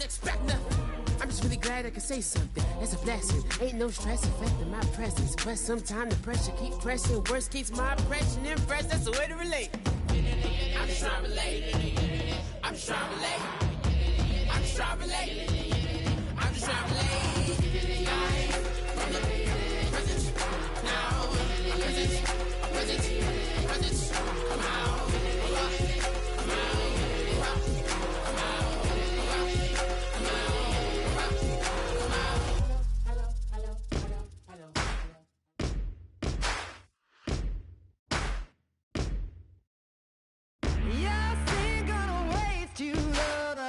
expect nothing. I'm just really glad I can say something. It's a blessing. Ain't no stress affecting my presence. But sometimes the pressure keep pressing. Worst keeps my impression impressed. That's the way to relate. I'm just trying to relate. I'm just trying to relate. I'm just trying to relate. I'm just trying to relate. From the present now. Present. Come out. Yes, ain't gonna waste you, love.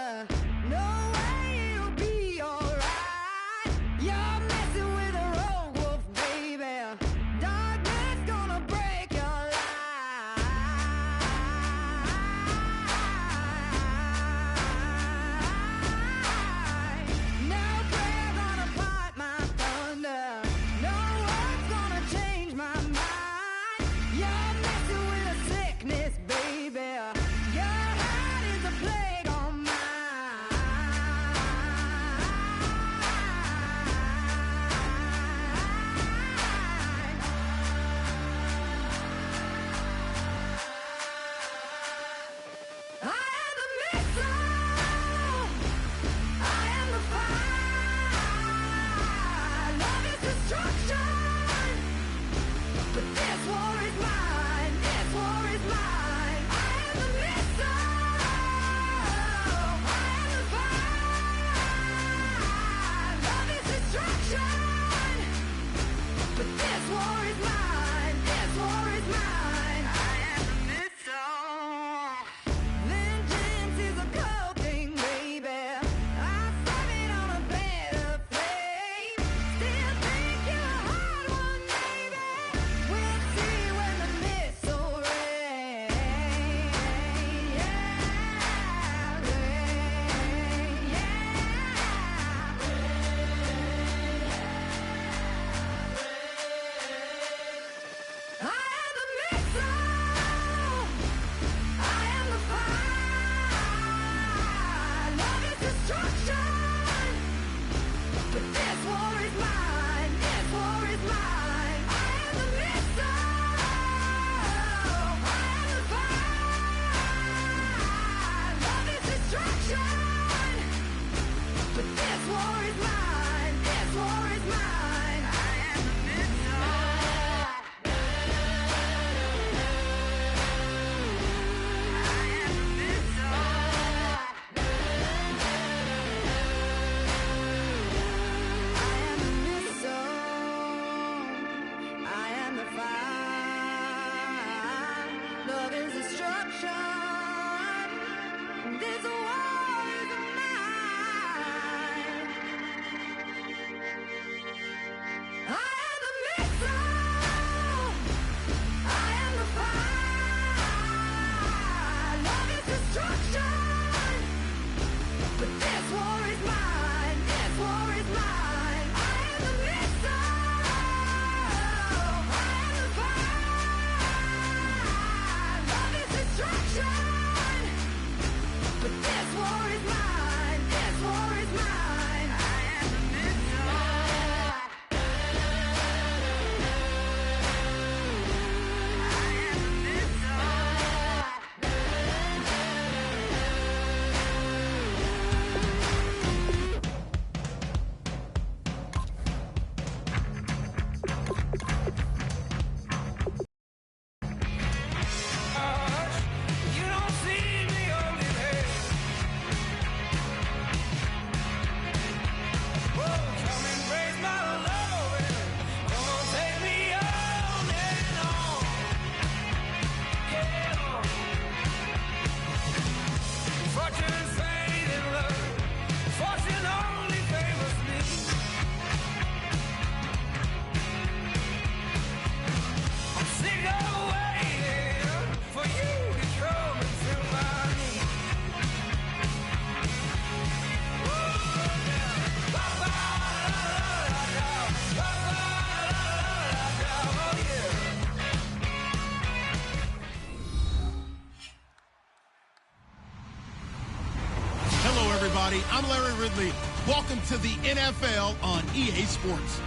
everybody. I'm Larry Ridley. Welcome to the NFL on EA Sports.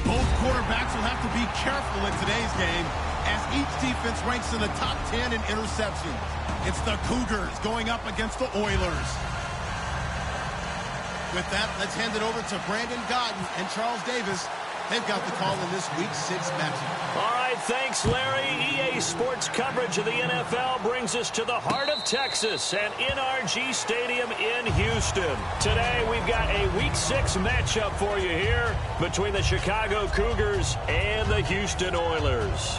Both quarterbacks will have to be careful in today's game as each defense ranks in the top 10 in interceptions. It's the Cougars going up against the Oilers. With that, let's hand it over to Brandon Godden and Charles Davis. They've got the call in this Week 6 matchup. All right, thanks, Larry. EA Sports coverage of the NFL brings us to the heart of Texas and NRG Stadium in Houston. Today, we've got a Week 6 matchup for you here between the Chicago Cougars and the Houston Oilers.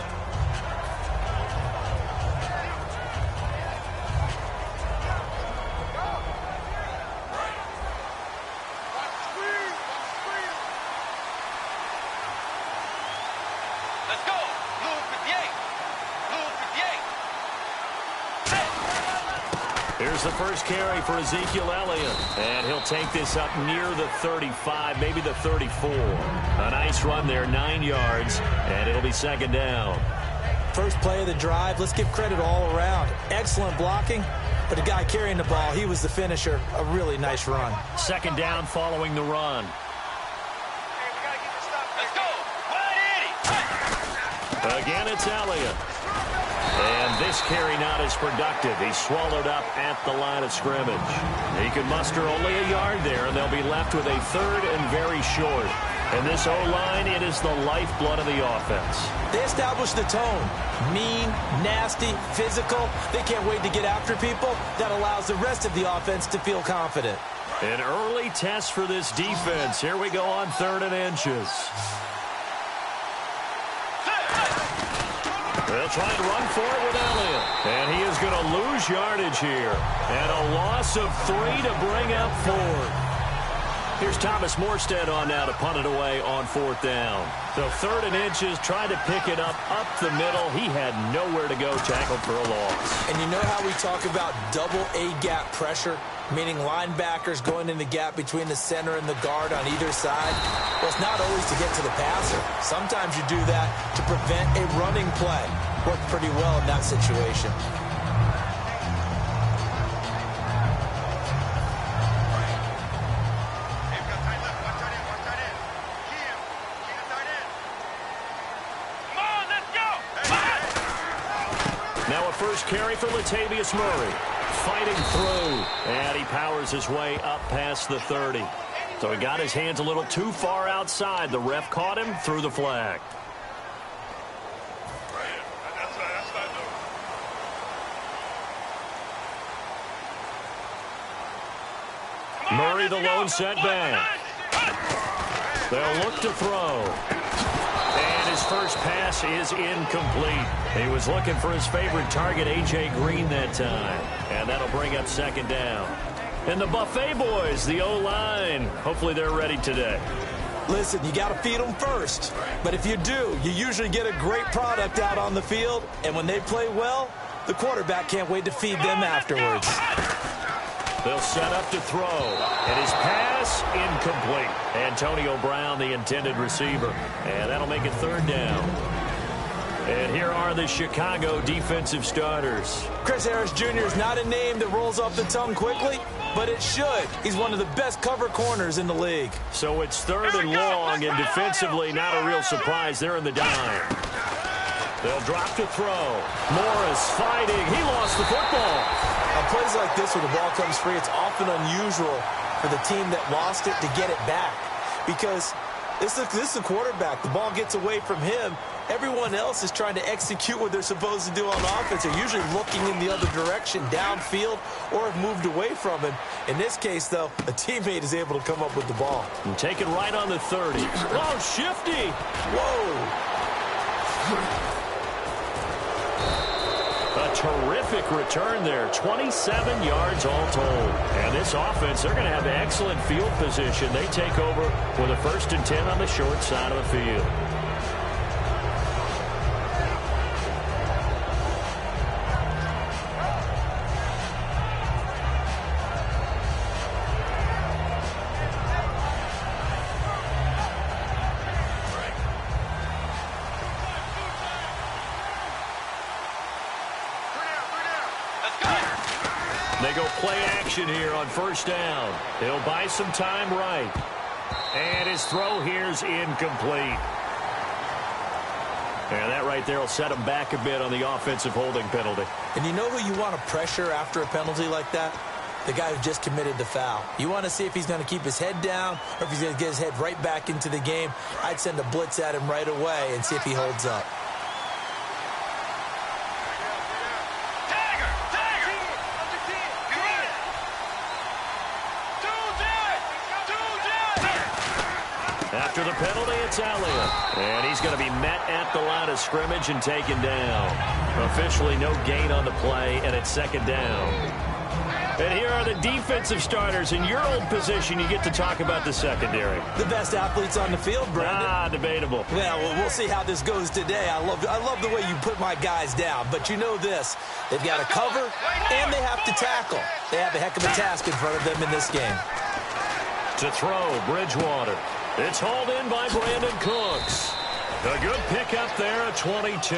Here's the first carry for Ezekiel Elliott, and he'll take this up near the 35, maybe the 34. A nice run there, 9 yards, and it'll be second down. First play of the drive, let's give credit all around. Excellent blocking, but the guy carrying the ball, he was the finisher. A really nice run. Second down following the run. Again, it's Elliott. And this carry not as productive. He's swallowed up at the line of scrimmage. He can muster only a yard there, and they'll be left with a third and very short. And this O-line, it is the lifeblood of the offense. They established the tone. Mean, nasty, physical. They can't wait to get after people. That allows the rest of the offense to feel confident. An early test for this defense. Here we go on 3rd and inches. They'll try and run for it with Elliott. And he is going to lose yardage here. And a loss of 3 to bring up 4. Here's Thomas Morstead on now to punt it away on 4th down. So 3rd and inches, trying to pick it up the middle. He had nowhere to go, tackled for a loss. And you know how we talk about double A-gap pressure? Meaning linebackers going in the gap between the center and the guard on either side. Well, it's not always to get to the passer. Sometimes you do that to prevent a running play. Worked pretty well in that situation. Now a first carry for Latavius Murray. Fighting through, and he powers his way up past the 30. So he got his hands a little too far outside. The ref caught him, threw the flag. Murray the lone setback. They'll look to throw. And his first pass is incomplete. He was looking for his favorite target, A.J. Green, that time. And that'll bring up second down. And the Buffet boys, the O-line, hopefully they're ready today. Listen, you got to feed them first. But if you do, you usually get a great product out on the field. And when they play well, the quarterback can't wait to feed them afterwards. They'll set up to throw. And his pass, incomplete. Antonio Brown, the intended receiver. And that'll make it third down. And here are the Chicago defensive starters. Chris Harris Jr. is not a name that rolls off the tongue quickly, but it should. He's one of the best cover corners in the league. So it's third and long, and defensively not a real surprise. They're in the dime. They'll drop to throw. Morris fighting. He lost the football. On plays like this where the ball comes free, it's often unusual for the team that lost it to get it back. Because this is a quarterback. The ball gets away from him. Everyone else is trying to execute what they're supposed to do on offense. They're usually looking in the other direction, downfield, or have moved away from him. In this case, though, a teammate is able to come up with the ball. And take it right on the 30. Oh, shifty. Whoa. A terrific return there. 27 yards all told. And this offense, they're going to have excellent field position. They take over with a 1st and 10 on the short side of the field. They go play action here on first down. He'll buy some time right. And his throw here's incomplete. And that right there will set him back a bit on the offensive holding penalty. And you know who you want to pressure after a penalty like that? The guy who just committed the foul. You want to see if he's going to keep his head down or if he's going to get his head right back into the game. I'd send a blitz at him right away and see if he holds up. After the penalty, it's Elliott. And he's going to be met at the line of scrimmage and taken down. Officially no gain on the play, and it's second down. And here are the defensive starters. In your old position, you get to talk about the secondary. The best athletes on the field, Brandon. Debatable. Well, we'll see how this goes today. I love the way you put my guys down. But you know this. They've got to cover, and they have to tackle. They have a heck of a task in front of them in this game. To throw, Bridgewater. It's hauled in by Brandon Cooks. A good pickup there at 22.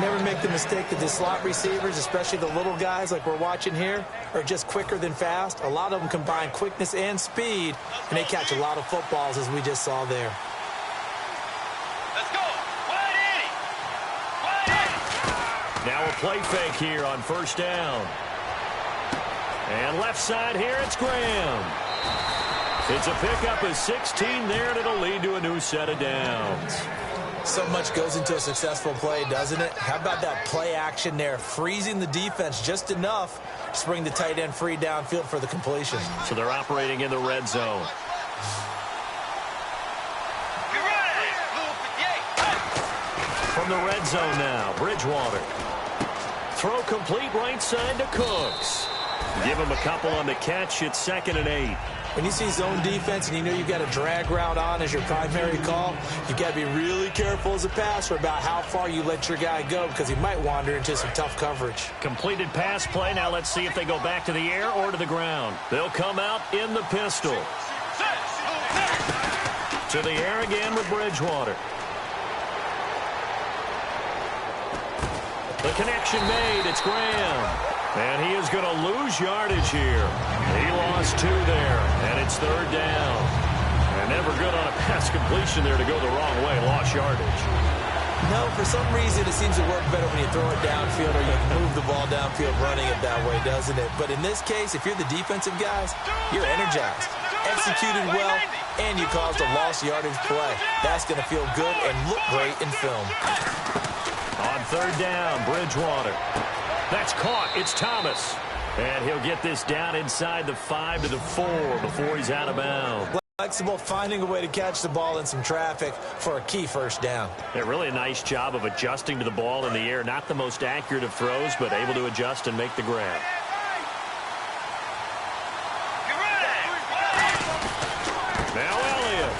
Never make the mistake that the slot receivers, especially the little guys like we're watching here, are just quicker than fast. A lot of them combine quickness and speed, and they catch a lot of footballs, as we just saw there. Let's go. Wide 80. Now a play fake here on first down. And left side here, it's Graham. It's a pickup of 16 there, and it'll lead to a new set of downs. So much goes into a successful play, doesn't it? How about that play action there, freezing the defense just enough to bring the tight end free downfield for the completion. So they're operating in the red zone. From the red zone now, Bridgewater. Throw complete right side to Cooks. Give him a couple on the catch. It's 2nd and 8. When you see zone defense and you know you've got a drag route on as your primary call, you've got to be really careful as a passer about how far you let your guy go because he might wander into some tough coverage. Completed pass play. Now let's see if they go back to the air or to the ground. They'll come out in the pistol. To the air again with Bridgewater. The connection made. It's Graham. And he is going to lose yardage here. He lost 2 there, and it's 3rd down. And never good on a pass completion there to go the wrong way. Lost yardage. No, for some reason it seems to work better when you throw it downfield or you move the ball downfield running it that way, doesn't it? But in this case, if you're the defensive guys, you're energized, executed well, and you caused a lost yardage play. That's going to feel good and look great in film. On 3rd down, Bridgewater. That's caught. It's Thomas. And he'll get this down inside the 5 to the 4 before he's out of bounds. Flexible, finding a way to catch the ball in some traffic for a key first down. Yeah, really a nice job of adjusting to the ball in the air. Not the most accurate of throws, but able to adjust and make the grab. Now Elliott.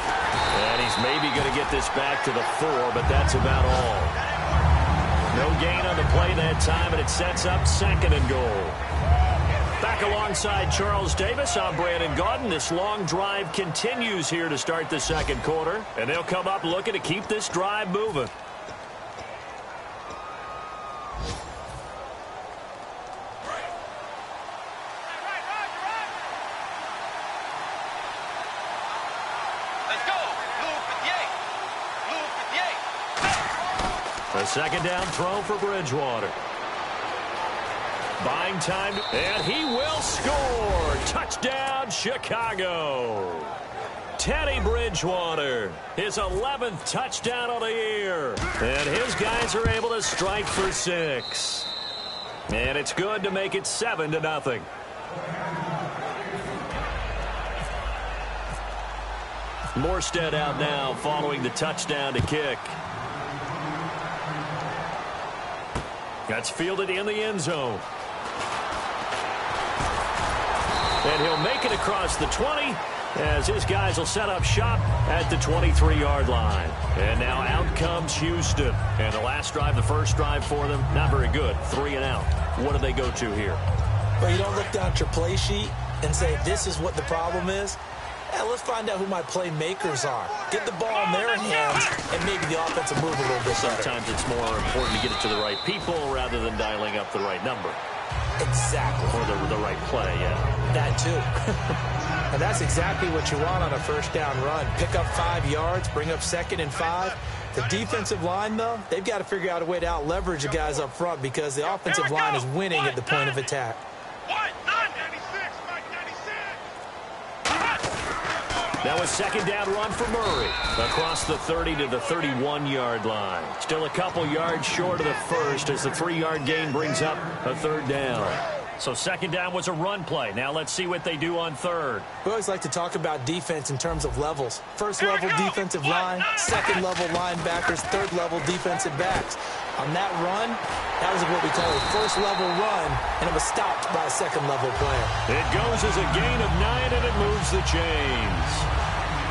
And he's maybe going to get this back to the 4, but that's about all. No gain on the play that time, and it sets up 2nd and goal. Back alongside Charles Davis, I'm Brandon Gaudin. This long drive continues here to start the 2nd quarter, and they'll come up looking to keep this drive moving. A 2nd down throw for Bridgewater. Buying time, and he will score. Touchdown, Chicago. Teddy Bridgewater, his 11th touchdown of the year. And his guys are able to strike for 6. And it's good to make it 7-0. Morstead out now following the touchdown to kick. That's fielded in the end zone. And he'll make it across the 20 as his guys will set up shop at the 23-yard line. And now out comes Houston. And the last drive, the first drive for them, not very good. 3 and out. What do they go to here? Well, you don't look down at your play sheet and say, this is what the problem is. Let's find out who my playmakers are. Get the ball in their hands, and maybe the offense will move a little bit better. Sometimes it's more important to get it to the right people rather than dialing up the right number. Exactly. Or the right play, yeah. That too. And that's exactly what you want on a first down run. Pick up 5 yards, bring up 2nd and 5. The defensive line, though, they've got to figure out a way to out-leverage the guys up front because the offensive line is winning at the point of attack. Now a second down run for Murray across the 30 to the 31-yard line. Still a couple yards short of the first as the 3-yard gain brings up a third down. So second down was a run play. Now let's see what they do on third. We always like to talk about defense in terms of levels. First level defensive line, second level linebackers, third level defensive backs. On that run, that was what we call a first level run, and it was stopped by a second level player. It goes as a gain of 9, and it moves the chains.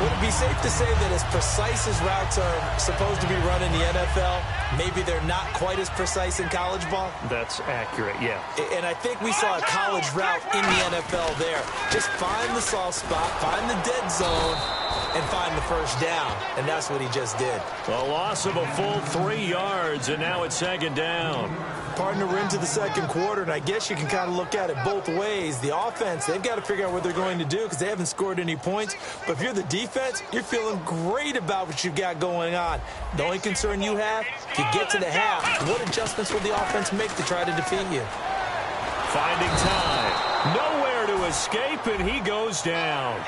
Would it be safe to say that as precise as routes are supposed to be run in the NFL, maybe they're not quite as precise in college ball? That's accurate, yeah. And I think we saw a college route in the NFL there. Just find the soft spot, find the dead zone, and find the first down. And that's what he just did. A loss of a full 3 yards, and now it's second down. Partner, we're into the second quarter, and I guess you can kind of look at it both ways. The offense, they've got to figure out what they're going to do because they haven't scored any points. But if you're the defense, you're feeling great about what you've got going on. The only concern you have, if you get to the half, what adjustments will the offense make to try to defeat you? Finding time. Nowhere to escape, and he goes down.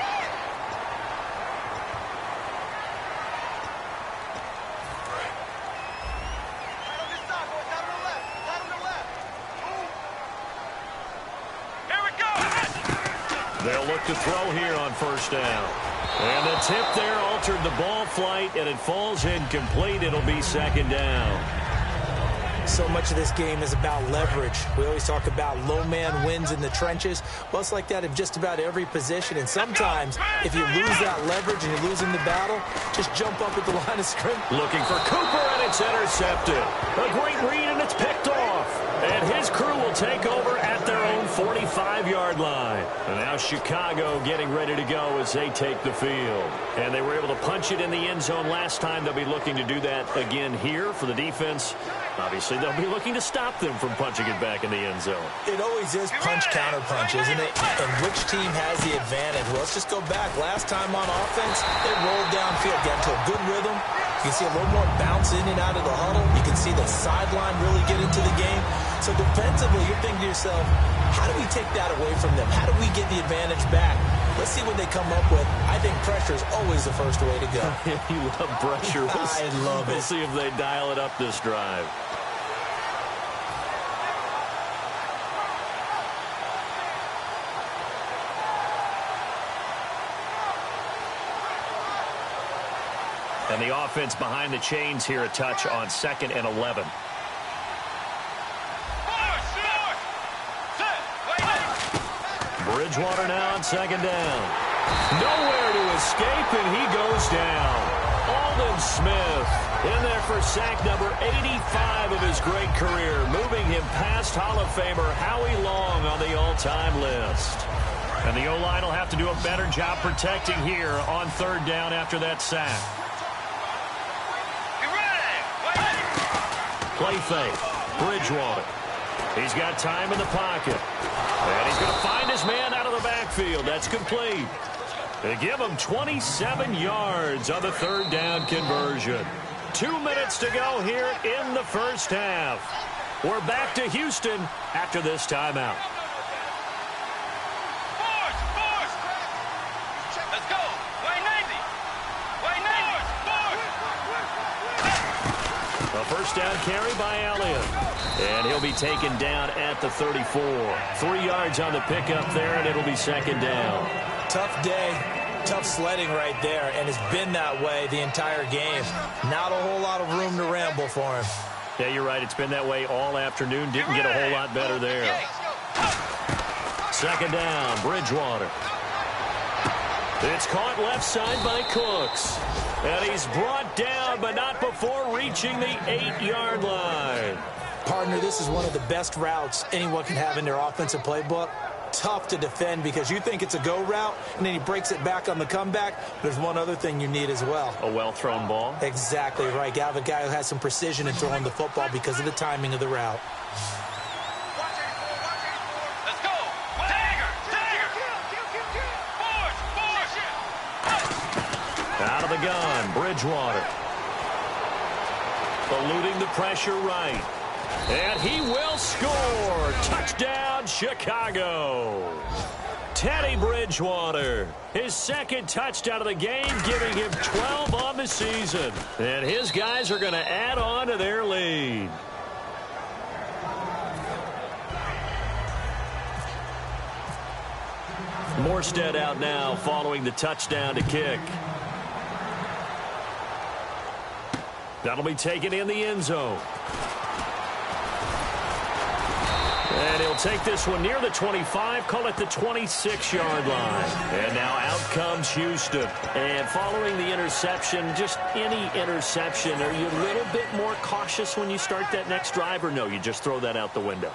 They'll look to throw here on first down. And the tip there altered the ball flight, and it falls incomplete. It'll be second down. So much of this game is about leverage. We always talk about low man wins in the trenches. Well, it's like that in just about every position. And sometimes, if you lose that leverage and you're losing the battle, just jump up at the line of scrimmage. Looking for Cooper, and it's intercepted. A great read, and it's picked off. And his crew will take over at their own 45-yard line. And now Chicago getting ready to go as they take the field. And they were able to punch it in the end zone last time. They'll be looking to do that again here for the defense. Obviously, they'll be looking to stop them from punching it back in the end zone. It always is punch-counter punch, isn't it? And which team has the advantage? Well, let's just go back. Last time on offense, they rolled downfield, got into a good rhythm. You can see a little more bounce in and out of the huddle. You can see the sideline really get into the game. So defensively, you're thinking to yourself, how do we take that away from them? How do we get the advantage back? Let's see what they come up with. I think pressure is always the first way to go. You love pressure. I love it. We'll see if they dial it up this drive. And the offense behind the chains here, a touch on 2nd and 11. Bridgewater now on second down. Nowhere to escape, and he goes down. Aldon Smith in there for sack number 85 of his great career, moving him past Hall of Famer Howie Long on the all-time list. And the O-line will have to do a better job protecting here on third down after that sack. Play fake. Bridgewater. He's got time in the pocket. And he's going to find his man out of the backfield. That's complete. They give him 27 yards on the third down conversion. 2 minutes to go here in the first half. We're back to Houston after this timeout. Let's go. Wayne Navy. Wayne Navy. A first down carry by Elliott. And he'll be taken down at the 34. 3 yards on the pickup there, and it'll be second down. Tough day, tough sledding right there, and it's been that way the entire game. Not a whole lot of room to ramble for him. Yeah, you're right. It's been that way all afternoon. Didn't get a whole lot better there. Second down, Bridgewater. It's caught left side by Cooks. And he's brought down, but not before reaching the 8-yard line. Partner, this is one of the best routes anyone can have in their offensive playbook. Tough to defend because you think it's a go route, and then he breaks it back on the comeback. There's one other thing you need as well. A well-thrown ball? Exactly right. You have a guy who has some precision in throwing the football because of the timing of the route. the gun. Bridgewater. Eluding the pressure right. And he will score. Touchdown, Chicago. Teddy Bridgewater, his second touchdown of the game, giving him 12 on the season. And his guys are going to add on to their lead. Morstead out now following the touchdown to kick. That'll be taken in the end zone. And he'll take this one near the 25, call it the 26-yard line. And now out comes Houston. And following the interception, just any interception, are you a little bit more cautious when you start that next drive, or no, you just throw that out the window?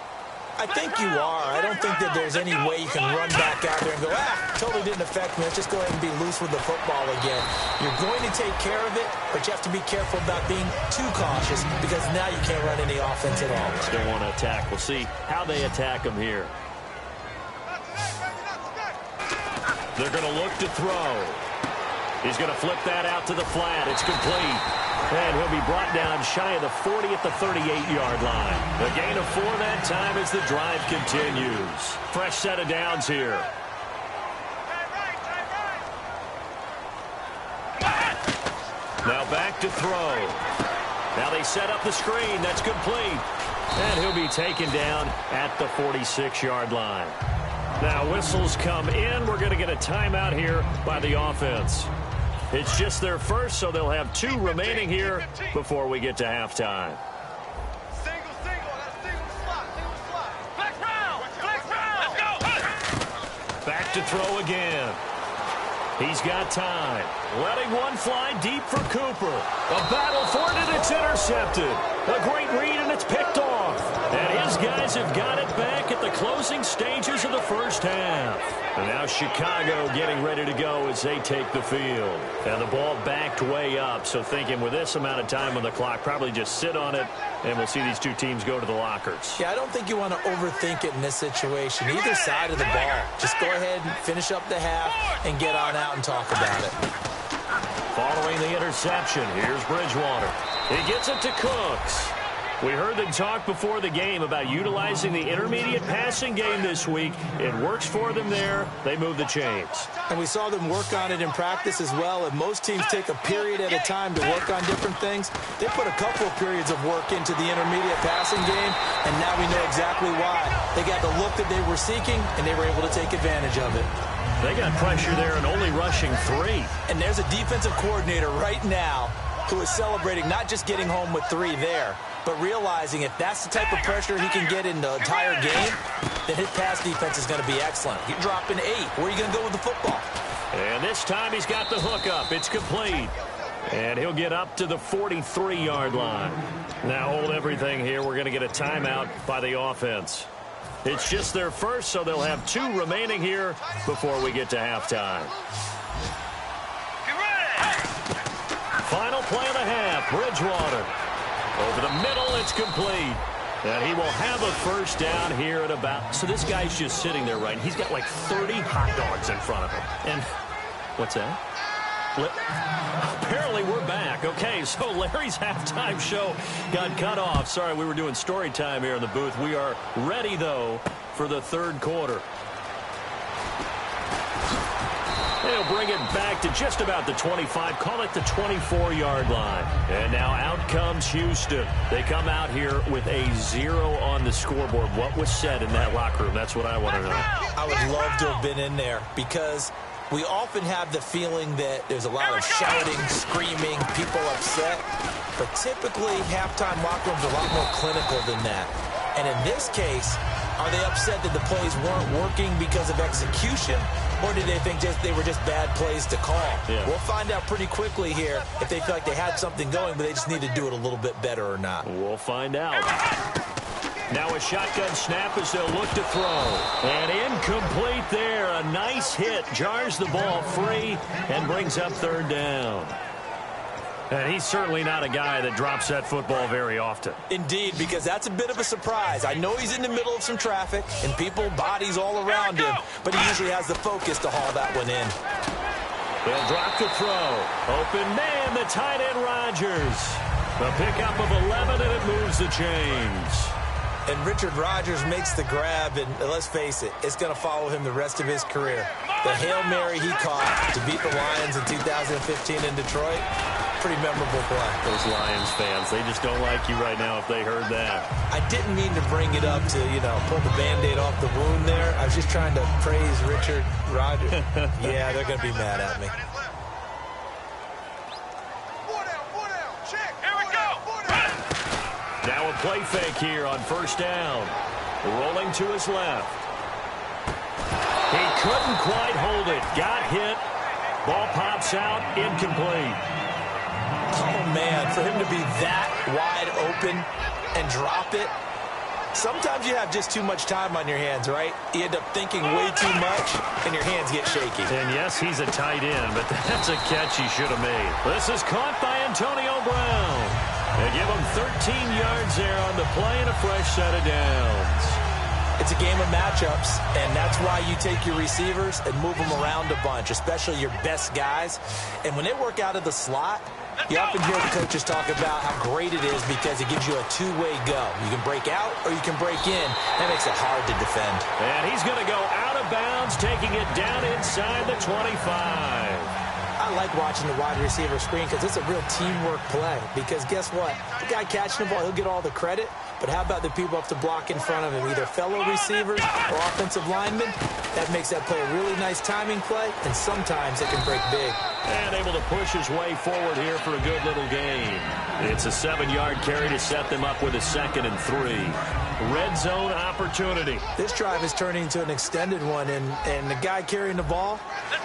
I think you are. I don't think that there's any way you can run back out there and go, totally didn't affect me. Let's just go ahead and be loose with the football again. You're going to take care of it, but you have to be careful about being too cautious because now you can't run any offense at all. Still want to attack. We'll see how they attack him here. They're going to look to throw. He's going to flip that out to the flat. It's complete. And he'll be brought down shy of the 40 at the 38-yard line. A gain of 4 that time as the drive continues. Fresh set of downs here. Now back to throw. Now they set up the screen. That's complete. And he'll be taken down at the 46-yard line. Now whistles come in. We're going to get a timeout here by the offense. It's just their first, so they'll have 2 remaining here before we get to halftime. Single, slot. Flex round. Let's go. Back to throw again. He's got time. Letting one fly deep for Cooper. A battle for it, and it's intercepted. A great read, and it's picked off. And his guys have got it back at the closing stages of the first half. And now Chicago getting ready to go as they take the field. And the ball backed way up, so thinking with this amount of time on the clock, probably just sit on it, and we'll see these 2 teams go to the lockers. Yeah, I don't think you want to overthink it in this situation. Either side of the ball. Just go ahead and finish up the half and get on out and talk about it. Following the interception, here's Bridgewater. He gets it to Cooks. We heard them talk before the game about utilizing the intermediate passing game this week. It works for them there. They move the chains. And we saw them work on it in practice as well. And most teams take a period at a time to work on different things. They put a couple of periods of work into the intermediate passing game, and now we know exactly why. They got the look that they were seeking, and they were able to take advantage of it. They got pressure there and only rushing 3. And there's a defensive coordinator right now who is celebrating not just getting home with 3 there, but realizing if that's the type of pressure he can get in the entire game, then his pass defense is going to be excellent. You're dropping 8. Where are you going to go with the football? And this time he's got the hook up. It's complete. And he'll get up to the 43-yard line. Now hold everything here. We're going to get a timeout by the offense. It's just their first, so they'll have 2 remaining here before we get to halftime. Final play of the half. Bridgewater. Over the middle, it's complete. And he will have a first down here at about... So this guy's just sitting there, right? He's got like 30 hot dogs in front of him. And what's that? Apparently we're back. Okay, so Larry's halftime show got cut off. Sorry, we were doing story time here in the booth. We are ready, though, for the third quarter. They'll bring it back to just about the 25, call it the 24-yard line. And now out comes Houston. They come out here with a 0 on the scoreboard. What was said in that locker room? That's what I want to know. I would love to have been in there because we often have the feeling that there's a lot of shouting, screaming, people upset. But typically, halftime locker rooms are a lot more clinical than that. And in this case, are they upset that the plays weren't working because of execution, or did they think they were just bad plays to call? Yeah. We'll find out pretty quickly here if they feel like they had something going, but they just need to do it a little bit better or not. We'll find out. Now a shotgun snap as they'll look to throw. And incomplete there. A nice hit. Jars the ball free and brings up third down. And he's certainly not a guy that drops that football very often. Indeed, because that's a bit of a surprise. I know he's in the middle of some traffic and bodies all around him, but he usually has the focus to haul that one in. They'll drop to throw. Open man, the tight end Rodgers. A pickup of 11, and it moves the chains. And Richard Rodgers makes the grab, and let's face it, it's going to follow him the rest of his career. The Hail Mary he caught to beat the Lions in 2015 in Detroit, pretty memorable play. Those Lions fans, they just don't like you right now if they heard that. I didn't mean to bring it up to, pull the Band-Aid off the wound there. I was just trying to praise Richard Rodgers. Yeah, they're going to be mad at me. Now a play fake here on first down. Rolling to his left. He couldn't quite hold it. Got hit. Ball pops out. Incomplete. Oh, man, for him to be that wide open and drop it. Sometimes you have just too much time on your hands, right? You end up thinking way too much, and your hands get shaky. And, yes, he's a tight end, but that's a catch he should have made. This is caught by Antonio Brown. They give him 13 yards there on the play and a fresh set of downs. It's a game of matchups, and that's why you take your receivers and move them around a bunch, especially your best guys. And when they work out of the slot, you often hear the coaches talk about how great it is because it gives you a two-way go. You can break out or you can break in. That makes it hard to defend. And he's going to go out of bounds, taking it down inside the 25. I like watching the wide receiver screen because it's a real teamwork play. Because guess what? The guy catching the ball, he'll get all the credit. But how about the people up to block in front of him, either fellow receivers or offensive linemen? That makes that play a really nice timing play, and sometimes it can break big. And able to push his way forward here for a good little gain. It's a 7-yard carry to set them up with a 2nd and 3. Red zone opportunity. This drive is turning into an extended one, and the guy carrying the ball,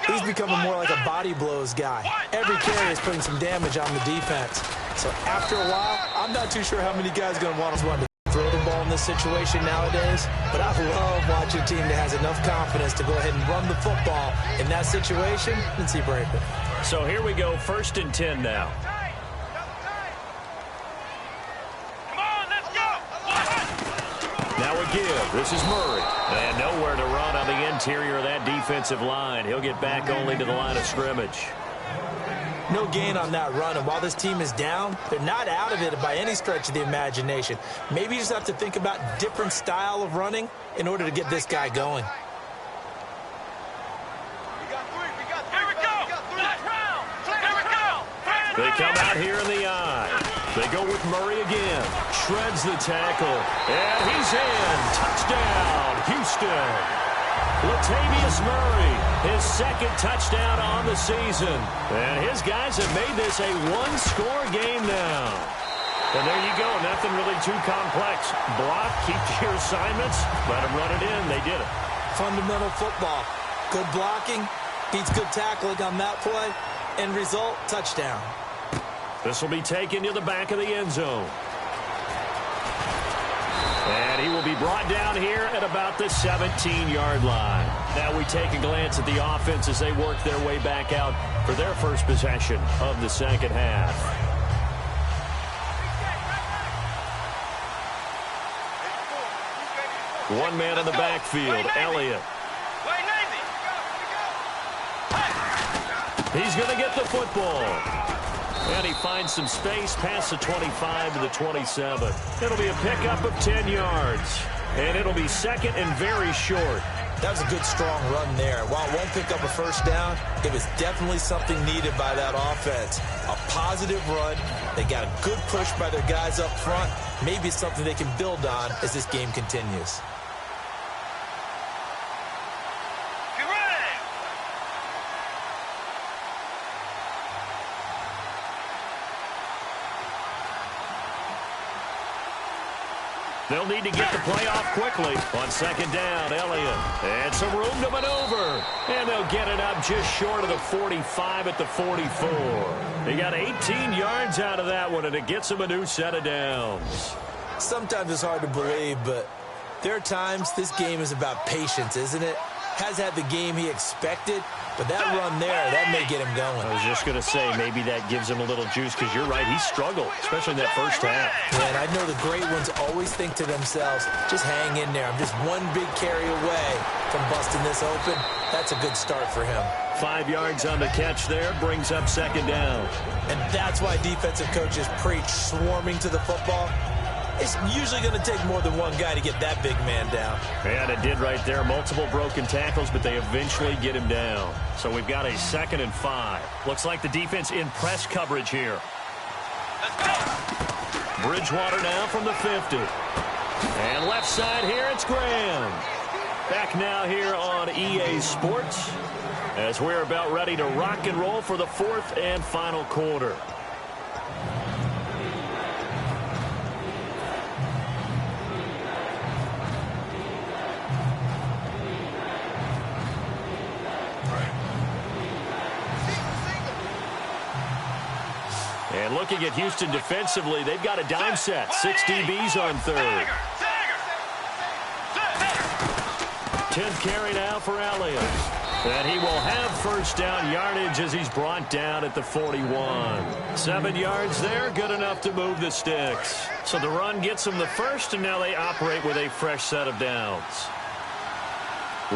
he's becoming more like a body blows guy. Every carry is putting some damage on the defense. So after a while, I'm not too sure how many guys are going to want to throw the ball in this situation nowadays, but I love watching a team that has enough confidence to go ahead and run the football in that situation and see break it. So here we go, 1st and 10 now. Come on, let's go. Now a give. This is Murray. And nowhere to run on the interior of that defensive line. He'll get back only to the line of scrimmage. No gain on that run, and while this team is down, they're not out of it by any stretch of the imagination. Maybe you just have to think about different style of running in order to get this guy going. They come out here in the eye. They go with Murray again. Shreds the tackle. And he's in. Touchdown, Houston. Latavius Murray, his 2nd touchdown on the season. And his guys have made this a one-score game now. And there you go. Nothing really too complex. Block, keep to your assignments, let them run it in. They did it. Fundamental football. Good blocking, beats good tackling on that play. End result, touchdown. This will be taken to the back of the end zone. And he will be brought down here at about the 17-yard line. Now we take a glance at the offense as they work their way back out for their first possession of the second half. One man in the backfield, Elliott. He's going to get the football. And he finds some space past the 25 to the 27. It'll be a pickup of 10 yards. And it'll be 2nd and very short. That was a good, strong run there. While it won't pick up a first down, it was definitely something needed by that offense. A positive run. They got a good push by their guys up front. Maybe it's something they can build on as this game continues. They'll need to get the play off quickly. On 2nd down, Elliott. And some room to maneuver. And they'll get it up just short of the 45 at the 44. They got 18 yards out of that one, and it gets them a new set of downs. Sometimes it's hard to believe, but there are times this game is about patience, isn't it? has had the game he expected, but that run there, that may get him going. I was just going to say, maybe that gives him a little juice, because you're right, he struggled, especially in that first half. Yeah, and I know the great ones always think to themselves, just hang in there. I'm just one big carry away from busting this open. That's a good start for him. 5 yards on the catch there, brings up second down. And that's why defensive coaches preach swarming to the football. It's usually going to take more than one guy to get that big man down. And it did right there. Multiple broken tackles, but they eventually get him down. So we've got a 2nd and 5. Looks like the defense in press coverage here. Bridgewater now from the 50. And left side here, it's Graham. Back now here on EA Sports as we're about ready to rock and roll for the 4th and final quarter. And looking at Houston defensively, they've got a dime set. 6 DBs on 3rd. 10th carry now for Elliott. And he will have first down yardage as he's brought down at the 41. 7 yards there, good enough to move the sticks. So the run gets them the first, and now they operate with a fresh set of downs.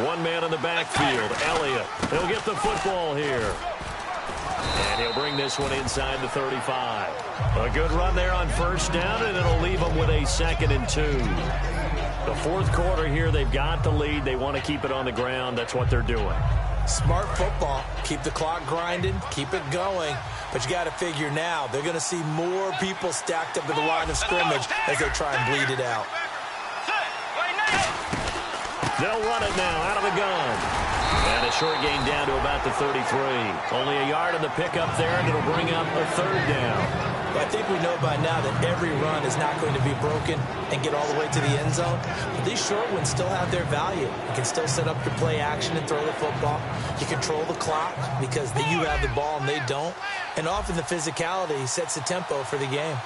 One man in the backfield, Elliott. He'll get the football here. And he'll bring this one inside the 35. A good run there on first down, and it'll leave them with a 2nd and 2. The 4th quarter here, they've got the lead. They want to keep it on the ground. That's what they're doing. Smart football. Keep the clock grinding. Keep it going. But you got to figure now, they're going to see more people stacked up at the line of scrimmage as they try and bleed it out. They'll run it now out of the gun. And a short gain down to about the 33. Only a yard on the pickup there, and it'll bring up a 3rd down. I think we know by now that every run is not going to be broken and get all the way to the end zone. But these short ones still have their value. You can still set up your play action and throw the football. You control the clock because you have the ball and they don't. And often the physicality sets the tempo for the game.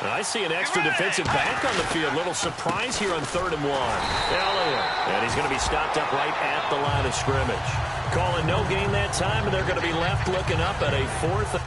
I see an extra defensive back on the field. Little surprise here on 3rd and 1. Elliott. And he's going to be stopped up right at the line of scrimmage. Calling no gain that time, and they're going to be left looking up at a 4th.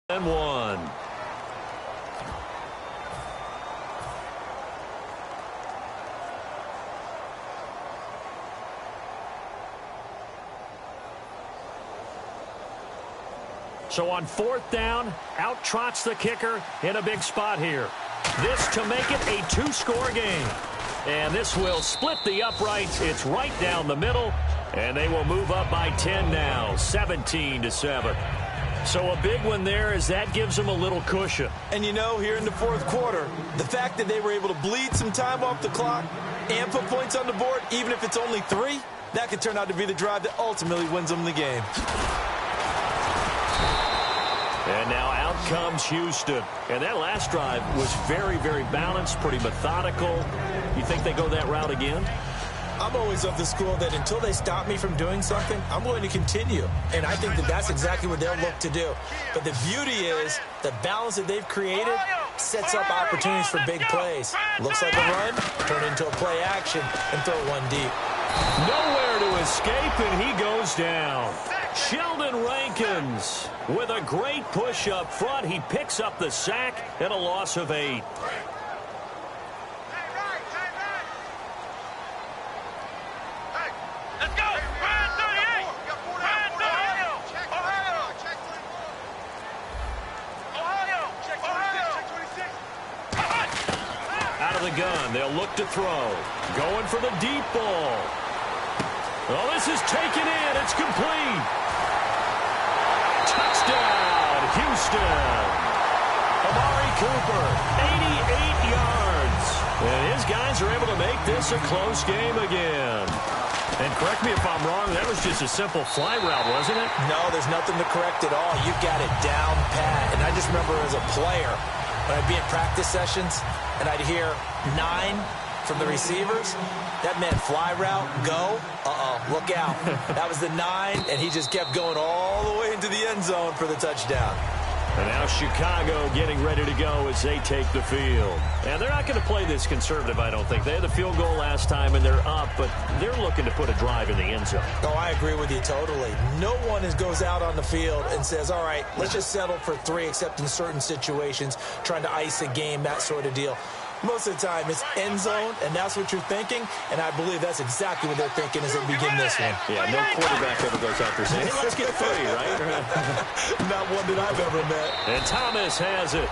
And 1. So on 4th down, out trots the kicker in a big spot here. This to make it a 2-score game. And this will split the uprights. It's right down the middle. And they will move up by 10 now, 17-7. So a big one there as that gives them a little cushion. And you know, here in the fourth quarter, the fact that they were able to bleed some time off the clock and put points on the board, even if it's only 3, that could turn out to be the drive that ultimately wins them the game. And now out comes Houston. And that last drive was very, very balanced, pretty methodical. You think they go that route again? I'm always of the school that until they stop me from doing something, I'm going to continue. And I think that that's exactly what they'll look to do. But the beauty is the balance that they've created sets up opportunities for big plays. Looks like a run, turn into a play action, and throw one deep. Nowhere to escape, and he goes down. Sheldon Rankins with a great push up front. He picks up the sack and a loss of 8. The gun. They'll look to throw. Going for the deep ball. Oh, this is taken in. It's complete. Touchdown, Houston. Amari Cooper, 88 yards. And his guys are able to make this a close game again. And correct me if I'm wrong, that was just a simple fly route, wasn't it? No, there's nothing to correct at all. You got it down pat. And I just remember as a player, when I'd be in practice sessions, and I'd hear 9 from the receivers, that meant fly route, go, look out. That was the 9, and he just kept going all the way into the end zone for the touchdown. And now Chicago getting ready to go as they take the field. And they're not going to play this conservative, I don't think. They had the field goal last time, and they're up, but they're looking to put a drive in the end zone. Oh, I agree with you totally. No one goes out on the field and says, all right, let's just settle for 3, except in certain situations, trying to ice a game, that sort of deal. Most of the time, it's end zone, and that's what you're thinking, and I believe that's exactly what they're thinking as they begin this one. Yeah, no quarterback ever goes out there saying, hey, let's get 3, right? Not one that I've ever met. And Thomas has it.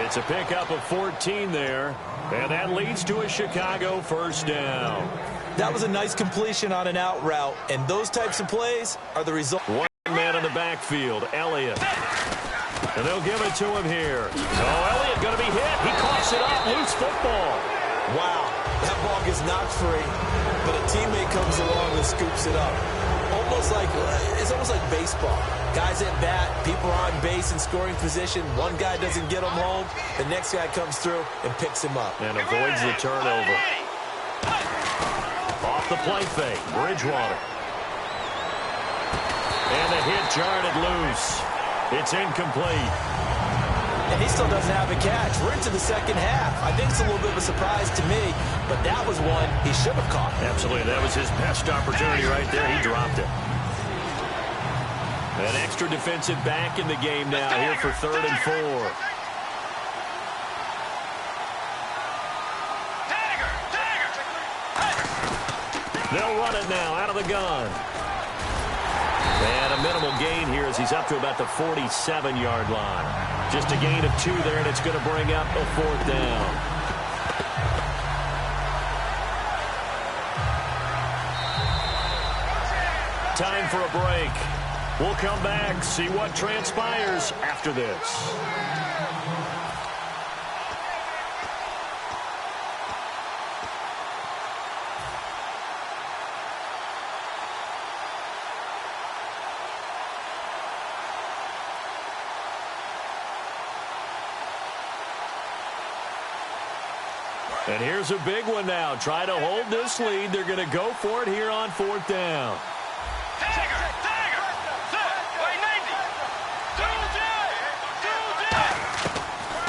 It's a pickup of 14 there, and that leads to a Chicago first down. That was a nice completion on an out route, and those types of plays are the result. One man in the backfield, Elliott. And they'll give it to him here. Oh, Elliott going to be hit. He coughs it up. Loose football. Wow, that ball gets knocked free, but a teammate comes along and scoops it up. It's almost like baseball. Guys at bat, people are on base in scoring position. One guy doesn't get him home. The next guy comes through and picks him up. And avoids the turnover. Off the play fake, Bridgewater. And the hit jarred it loose. It's incomplete. And he still doesn't have a catch. We're into the second half. I think it's a little bit of a surprise to me, but that was one he should have caught. Absolutely. That was his best opportunity right there. He dropped it. An extra defensive back in the game now here for 3rd and 4. They'll run it now out of the gun. And a minimal gain here as he's up to about the 47-yard line. Just a gain of 2 there, and it's going to bring up a 4th down. Time for a break. We'll come back, see what transpires after this. And here's a big one now. Try to hold this lead. They're going to go for it here on 4th down.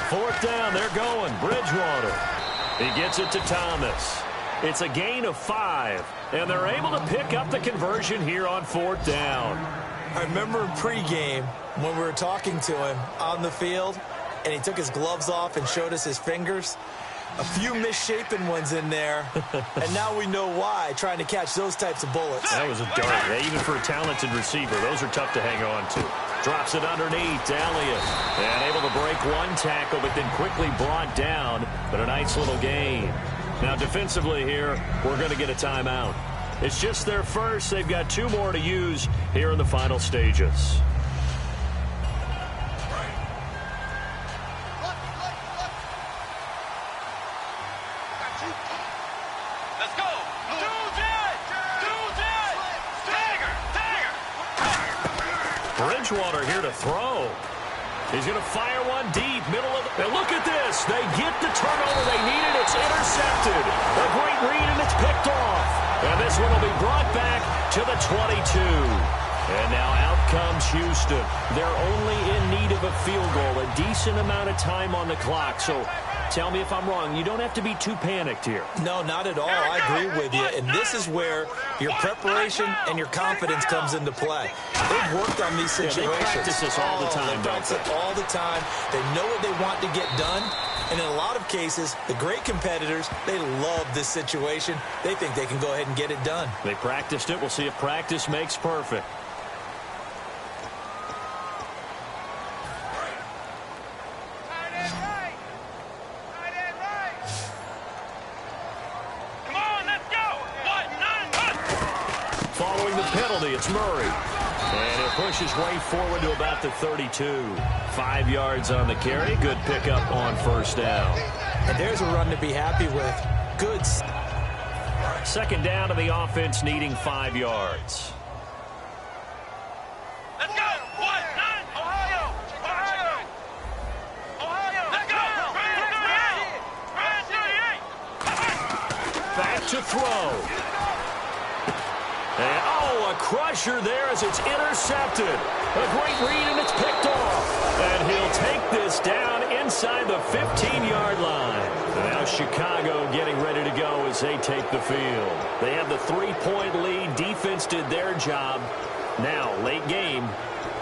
Fourth down, they're going. Bridgewater. He gets it to Thomas. It's a gain of 5, and they're able to pick up the conversion here on 4th down. I remember in pregame when we were talking to him on the field, and he took his gloves off and showed us his fingers. A few misshapen ones in there, and now we know why, trying to catch those types of bullets. That was a dart. Yeah, even for a talented receiver, those are tough to hang on to. Drops it underneath, Elliott. And able to break one tackle, but then quickly brought down. But a nice little gain. Now, defensively here, we're going to get a timeout. It's just their first. They've got 2 more to use here in the final stages. Let's go. Bridgewater here to throw. He's going to fire one deep, middle of the... And look at this. They get the turnover they needed. It's intercepted. A great read, and it's picked off. And this one will be brought back to the 22. And now out comes Houston. They're only in need of a field goal, a decent amount of time on the clock. So tell me if I'm wrong. You don't have to be too panicked here. No, not at all. I agree with you. And this is where your preparation and your confidence comes into play. They've worked on these situations. Yeah, they practice this all the time, they practice it all the time. They know what they want to get done. And in a lot of cases, the great competitors, they love this situation. They think they can go ahead and get it done. They practiced it. We'll see if practice makes perfect. Following the penalty, it's Murray. And he'll push his way forward to about the 32. 5 yards on the carry. Good pickup on first down. And there's a run to be happy with. Good. Second down to the offense, needing 5 yards. Let's go. 1-9. Ohio. Let's go. Back to throw. And, a crusher there as it's intercepted. A great read, and it's picked off. And he'll take this down inside the 15-yard line. And now Chicago getting ready to go as they take the field. They have the 3-point lead. Defense did their job. Now, late game.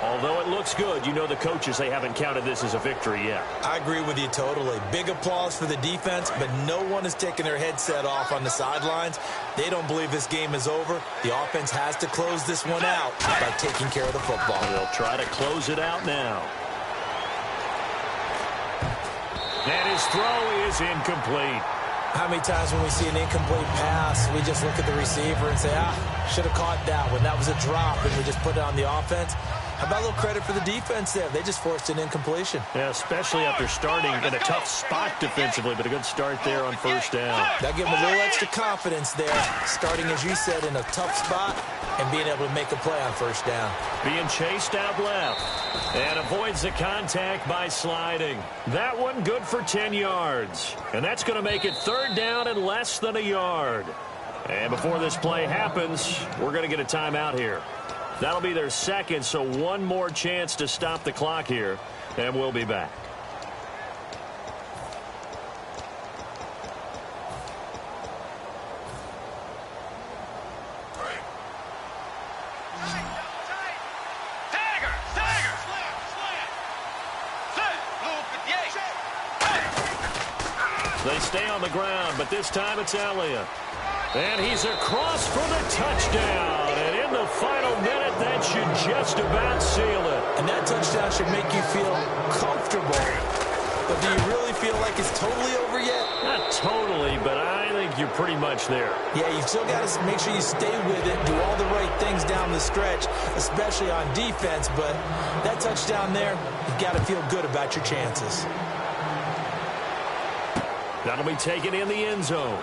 Although it looks good, you know the coaches, they haven't counted this as a victory yet. I agree with you totally. Big applause for the defense, but no one is taking their headset off on the sidelines. They don't believe this game is over. The offense has to close this one out by taking care of the football. They'll try to close it out now. And his throw is incomplete. How many times when we see an incomplete pass, we just look at the receiver and say, should have caught that one. That was a drop, and we just put it on the offense. How about a little credit for the defense there? They just forced an incompletion. Yeah, especially after starting in a tough spot defensively, but a good start there on first down. That gave them a little extra confidence there, starting, as you said, in a tough spot and being able to make a play on first down. Being chased out left and avoids the contact by sliding. That one good for 10 yards. And that's going to make it third down and less than a yard. And before this play happens, we're going to get a timeout here. That'll be their second, so one more chance to stop the clock here, and we'll be back. They stay on the ground, but this time it's Elliott. And he's across for the touchdown. And in the final minute, that should just about seal it. And that touchdown should make you feel comfortable. But do you really feel like it's totally over yet? Not totally, but I think you're pretty much there. Yeah, you've still got to make sure you stay with it, do all the right things down the stretch, especially on defense. But that touchdown there, you've got to feel good about your chances. That'll be taken in the end zone.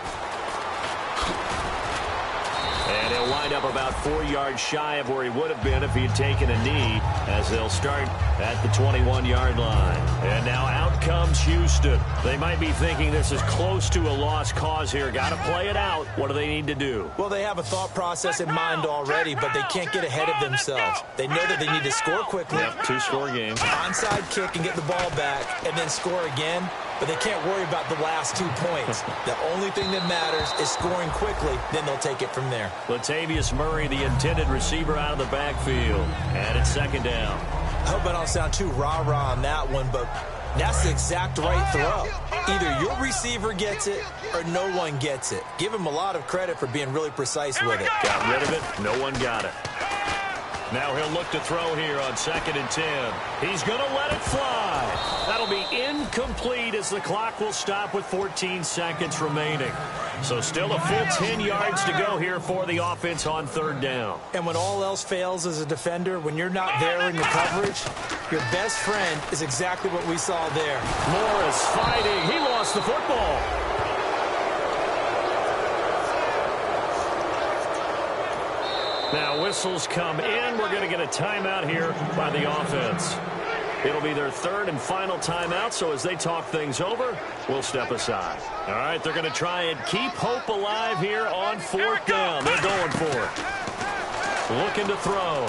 And he'll wind up about 4 yards shy of where he would have been if he had taken a knee, as they'll start at the 21-yard line. And now out comes Houston. They might be thinking this is close to a lost cause here. Got to play it out. What do they need to do? Well, they have a thought process in mind already, but they can't get ahead of themselves. They know that they need to score quickly. Yep, 2-score game. Onside kick and get the ball back, and then score again. But they can't worry about the last 2 points. The only thing that matters is scoring quickly. Then they'll take it from there. Latavius Murray, the intended receiver, out of the backfield. And it's second down. I hope I don't sound too rah-rah on that one, but that's the exact right throw. Either your receiver gets it or no one gets it. Give him a lot of credit for being really precise with it. Got rid of it. No one got it. Now he'll look to throw here on 2nd and 10. He's going to let it fly. That'll be incomplete as the clock will stop with 14 seconds remaining. So still a full 10 yards to go here for the offense on third down. And when all else fails as a defender, when you're not there in the coverage, your best friend is exactly what we saw there. Morris fighting. He lost the football. Now whistles come in. We're going to get a timeout here by the offense. It'll be their third and final timeout, so as they talk things over, we'll step aside. All right, they're going to try and keep hope alive here on fourth down. They're going for it. Looking to throw.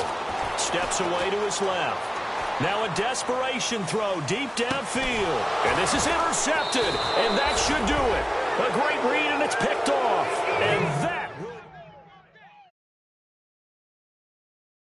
Steps away to his left. Now a desperation throw deep downfield. And this is intercepted, and that should do it. A great read, and it's picked